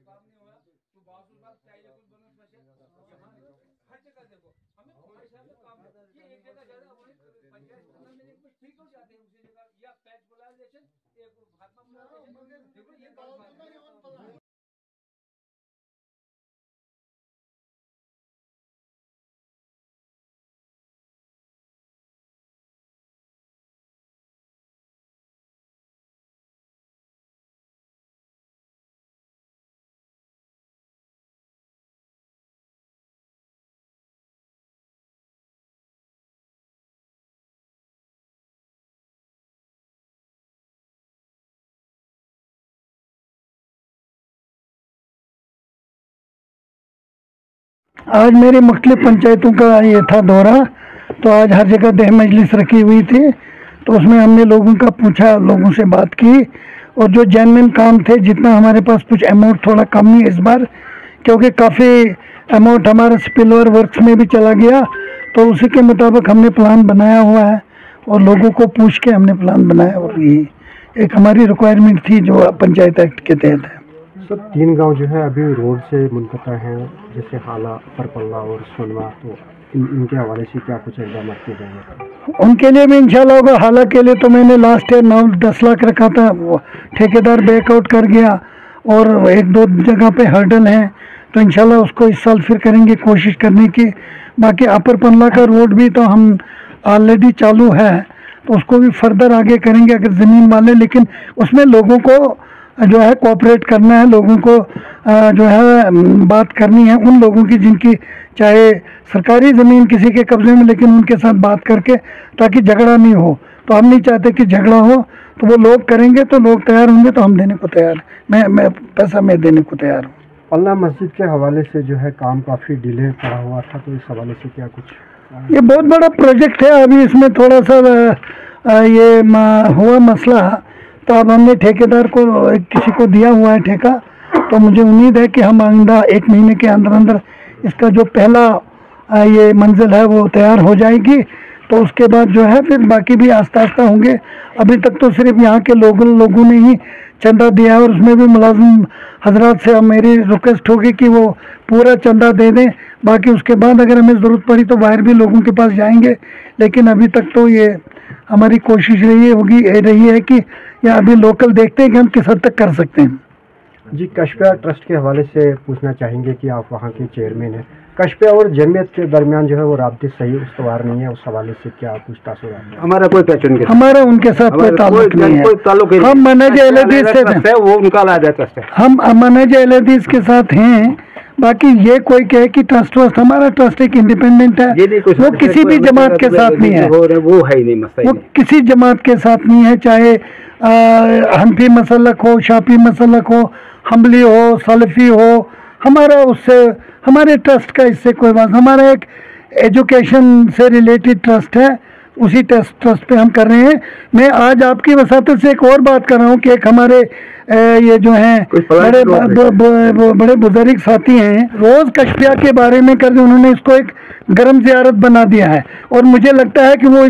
काम नहीं हुआ तो बावजूद बात चाहिए कुछ बनस में यहाँ हर जगह देखो हमें कोई सा काम ये एक जगह ज्यादा वही पंचायत में कुछ ठीक हो जाते हैं उसी जगह या पैच पोलराइजेशन एक भाजपा पोलराइजेशन देखो ये बात है। आज मेरी मुख्तलिफ पंचायतों का ये था दौरा, तो आज हर जगह देह मजलिस रखी हुई थी, तो उसमें हमने लोगों का पूछा, लोगों से बात की, और जो जेन्युइन काम थे, जितना हमारे पास कुछ अमाउंट थोड़ा कम नहीं इस बार, क्योंकि काफ़ी अमाउंट हमारा स्पिलओवर वर्क्स में भी चला गया, तो उसी के मुताबिक हमने प्लान बनाया हुआ है और लोगों को पूछ के हमने प्लान बनाया, और ये एक हमारी रिक्वायरमेंट थी जो पंचायत एक्ट के तहत है। तो 3 गांव जो है अभी रोड से मुनक़ता हैं, जैसे हाला, परपल्ला और सोनवा, तो इनके हवाले से क्या कुछ इक़दाम किए जाएंगे? उनके लिए भी इंशाल्लाह होगा। हाला के लिए तो मैंने लास्ट ईयर 9-10 लाख रखा था, वो ठेकेदार बैकआउट कर गया, और 1-2 जगह पे हर्डल हैं, तो इंशाल्लाह उसको इस साल फिर करेंगे कोशिश करने की। बाकी अपर पल्ला का रोड भी तो हम ऑलरेडी चालू है, तो उसको भी फर्दर आगे करेंगे अगर ज़मीन वाले, लेकिन उसमें लोगों को जो है कोऑपरेट करना है, लोगों को जो है बात करनी है, उन लोगों की जिनकी चाहे सरकारी ज़मीन किसी के कब्ज़े में, लेकिन उनके साथ बात करके, ताकि झगड़ा नहीं हो। तो हम नहीं चाहते कि झगड़ा हो, तो वो लोग करेंगे तो लोग तैयार होंगे तो हम देने को तैयार हैं, मैं पैसा मैं देने को तैयार हूँ। पल्ला मस्जिद के हवाले से जो है काम काफ़ी डिले पड़ा हुआ था, तो इस हवाले से क्या कुछ? ये बहुत बड़ा प्रोजेक्ट है, अभी इसमें थोड़ा सा ये हुआ मसला, तो अब हमने ठेकेदार को किसी को दिया हुआ है ठेका, तो मुझे उम्मीद है कि हम आइंदा 1 महीने के अंदर अंदर इसका जो पहला ये मंजिल है वो तैयार हो जाएगी, तो उसके बाद जो है फिर बाकी भी आस्ता आस्ता होंगे। अभी तक तो सिर्फ यहाँ के लोगों ने ही चंदा दिया है, और उसमें भी मुलाजिम हजरात से मेरी रिक्वेस्ट होगी कि वो पूरा चंदा दे दें। बाकी उसके बाद अगर हमें ज़रूरत पड़ी तो बाहर भी लोगों के पास जाएंगे, लेकिन अभी तक तो ये हमारी कोशिश रही है कि या अभी लोकल देखते हैं कि हम किस हद तक कर सकते हैं। जी, कशपिया ट्रस्ट के हवाले से पूछना चाहेंगे कि आप वहाँ के चेयरमैन हैं, कशपिया और जमीयत के दरमियान जो है वो राब्ते सही उसवार नहीं है, उस हवाले से क्या पूछताछ हो रहा है? हमारा कोई पहचान नहीं, हमारा उनके साथ कोई ताल्लुक नहीं है। हम मनहज अहले हदीस से वो उनका अलग ट्रस्ट है, हम मनहज अहले हदीस के साथ हैं। बाकी ये कोई कहे कि ट्रस्ट हमारा ट्रस्ट एक इंडिपेंडेंट है, वो किसी भी जमात के साथ नहीं है, वो है ही नहीं मसला, वो किसी जमात के साथ नहीं है, चाहे हनफी मसलक हो, शाफी मसलक हो, हम्बली हो, सलफी हो, हमारा उससे हमारे ट्रस्ट का इससे कोई बात। हमारा एक एजुकेशन से रिलेटेड ट्रस्ट है, उसी ट्रस्ट पे हम कर रहे हैं। मैं आज आपकी वसातत से एक और बात कर रहा हूँ कि एक हमारे ये जो हैं बड़े बुजुर्ग साथी हैं, रोज़ कशपिया के बारे में कर, उन्होंने इसको एक गर्म ज़ियारत बना दिया है, और मुझे लगता है कि वो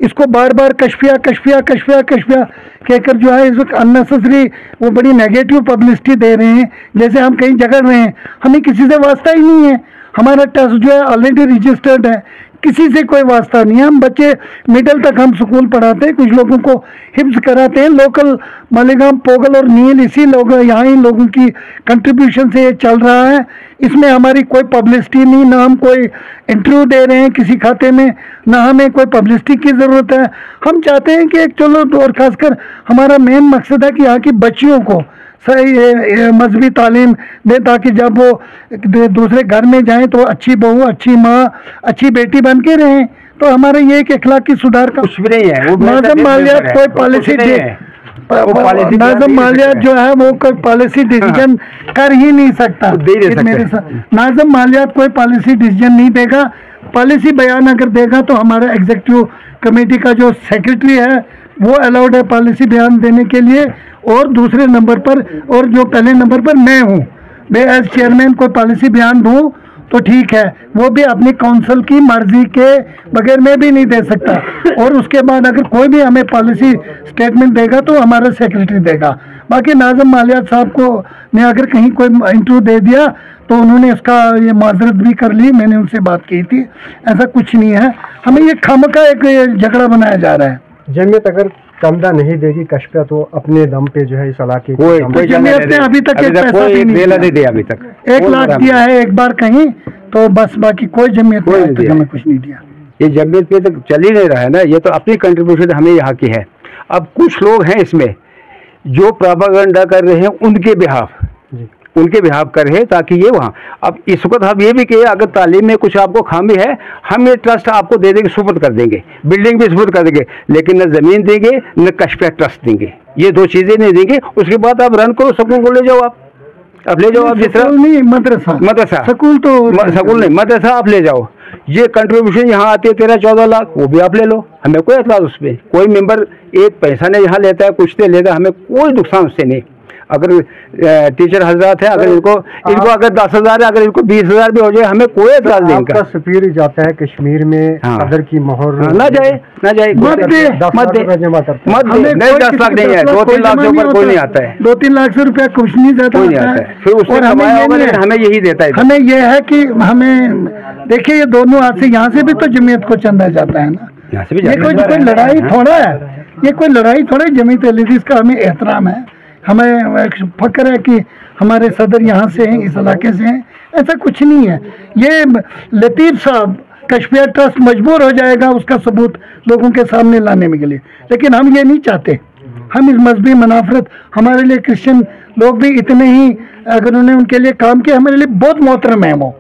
इसको बार बार कशपिया कशपिया कशपिया कशपिया कहकर जो है इस वक्त अननेसेसरी वो बड़ी नेगेटिव पब्लिसिटी दे रहे हैं, जैसे हम कहीं झगड़ रहे हैं। हमें किसी से वास्ता ही नहीं है, हमारा ट्रस्ट जो है ऑलरेडी रजिस्टर्ड है, किसी से कोई वास्ता नहीं है। हम बच्चे मिडिल तक हम स्कूल पढ़ाते हैं, कुछ लोगों को हिफ्ज कराते हैं, लोकल मालेगांव, पोगल और नील इसी लोग यहाँ ही लोगों की कंट्रीब्यूशन से ये चल रहा है। इसमें हमारी कोई पब्लिसिटी नहीं, ना हम कोई इंटरव्यू दे रहे हैं किसी खाते में, ना हमें कोई पब्लिसिटी की ज़रूरत है। हम चाहते हैं कि एक चलो, और ख़ासकर हमारा मेन मकसद है कि यहाँ की बच्चियों को सही मजहबी तालीम दें, ताकि जब वो दूसरे घर में जाएं तो अच्छी बहू, अच्छी माँ, अच्छी बेटी बन के रहें। तो हमारा ये एक अखलाकी सुधार का कुछ भी नहीं है, नाज़म मालियात कोई पॉलिसी नाज़म मालियात जो है वो कोई पॉलिसी डिसीजन कर ही नहीं सकता। मेरे साथ नाज़म मालियात कोई पॉलिसी डिसीजन नहीं देगा। पॉलिसी बयान अगर देगा तो हमारा एग्जीक्यूटिव कमेटी का जो सेक्रेटरी है वो अलाउड है पॉलिसी बयान देने के लिए, और दूसरे नंबर पर, और जो पहले नंबर पर मैं हूँ, मैं एज चेयरमैन कोई पॉलिसी बयान दूँ तो ठीक है, वो भी अपनी काउंसिल की मर्जी के बगैर मैं भी नहीं दे सकता। और उसके बाद अगर कोई भी हमें पॉलिसी स्टेटमेंट देगा तो हमारा सेक्रेटरी देगा। बाकी नाज़िम मालियात साहब को ने अगर कहीं कोई इंटरव्यू दे दिया तो उन्होंने इसका ये माजरत भी कर ली, मैंने उनसे बात की थी, ऐसा कुछ नहीं है। हमें ये खामखा एक झगड़ा बनाया जा रहा है। जमीयत अगर तमदा नहीं देगी कशपिया तो अपने दम पे जो है इस इलाके कोई जमीयत ने अभी तक एक पैसा भी नहीं दिया, अभी तक 1 लाख दिया है एक बार कहीं, तो बस बाकी कोई जमीयत ने हमें कुछ नहीं दिया। ये जमीयत पे तो चल ही नहीं रहा है ना, ये तो अपनी कंट्रीब्यूशन हमें यहाँ की है। अब कुछ लोग हैं इसमें जो प्रोपेगेंडा कर रहे हैं उनके बिहाफ कर रहे हैं ताकि ये वहाँ। अब इस वक्त हम ये भी कहे अगर तालीम में कुछ आपको खामी है हम ये ट्रस्ट आपको दे देंगे, सुपुर्द कर देंगे, बिल्डिंग भी सुपुर्द कर देंगे, लेकिन न ज़मीन देंगे न कशपिया ट्रस्ट देंगे, ये 2 चीज़ें नहीं देंगे। उसके बाद आप रन करो, स्कूल को ले जाओ, आप ले जाओ, आप जिस तरह नहीं मदरसा स्कूल नहीं मदरसा आप ले जाओ। ये कंट्रीब्यूशन यहाँ आती है 13-14 लाख, वो भी आप ले लो, हमें कोई एतराज़ उस पर। कोई मेंबर एक पैसा नहीं यहाँ लेता है, कुछ नहीं लेता, हमें कोई नुकसान उससे नहीं। अगर टीचर हजरात है, अगर इनको अगर 10,000 है, अगर इनको 20,000 भी हो जाए, हमें कोई एतराज नहीं। आपका सफीर जाता है कश्मीर में, कदर की मोहर ना जाए मत दे 10 लाख नहीं है, 2-3 लाख से ऊपर कोई नहीं आता है, 2-3 लाख से रुपया कुछ नहीं जाता है। फिर उसने कमाया होगा, हमें यही देता है। हमें यह है कि हमें देखिए ये दोनों हाथ से, यहाँ से भी तो जमीयत को चंदा जाता है ना, ये कोई लड़ाई थोड़ा है, ये कोई लड़ाई थोड़ा है। जमीयत अहले-हदीस का हमें एहतराम है, हमें फक्र है कि हमारे सदर यहाँ से हैं, इस इलाके से हैं, ऐसा कुछ नहीं है। ये लतीफ़ साहब कशपिया ट्रस्ट मजबूर हो जाएगा उसका सबूत लोगों के सामने लाने के लिए, लेकिन हम ये नहीं चाहते। हम इस मजहबी मुनाफरत, हमारे लिए क्रिश्चियन लोग भी इतने ही अगर उन्होंने उनके लिए काम किया, हमारे लिए बहुत मोहतरम है, वो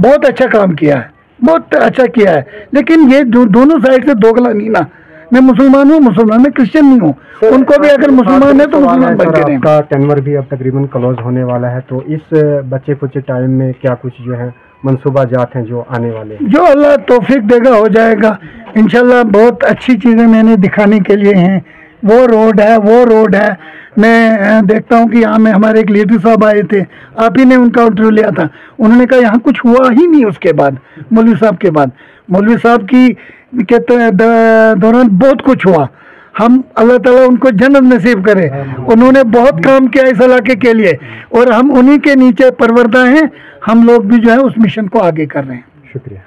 बहुत अच्छा काम किया है, बहुत अच्छा किया है, लेकिन ये दोनों साइड से दोगला नहीं ना। मैं मुसलमान हूँ, मुसलमान, मैं क्रिश्चियन नहीं हूँ, उनको भी अगर मुसलमान है तो मुसलमान बन के रहें। आपका टेनवर भी अब तकरीबन क्लोज होने वाला है, तो इस बच्चे कुछ टाइम में क्या कुछ जो है मंसूबा जात हैं जो आने वाले हैं? जो अल्लाह तौफीक देगा हो जाएगा इंशाल्लाह। बहुत अच्छी चीज़ें मैंने दिखाने के लिए हैं, वो रोड है। मैं देखता हूँ कि यहाँ में हमारे एक लीडर साहब आए थे, आप ही ने उनका इंटरव्यू लिया था, उन्होंने कहा यहाँ कुछ हुआ ही नहीं। उसके बाद मौलवी साहब के बाद, मौलवी साहब की के दौरान बहुत कुछ हुआ। हम अल्लाह ताला उनको जन्नत नसीब करे, उन्होंने बहुत काम किया इस इलाके के लिए और हम उन्हीं के नीचे परवरदा हैं। हम लोग भी जो है उस मिशन को आगे कर रहे हैं। शुक्रिया।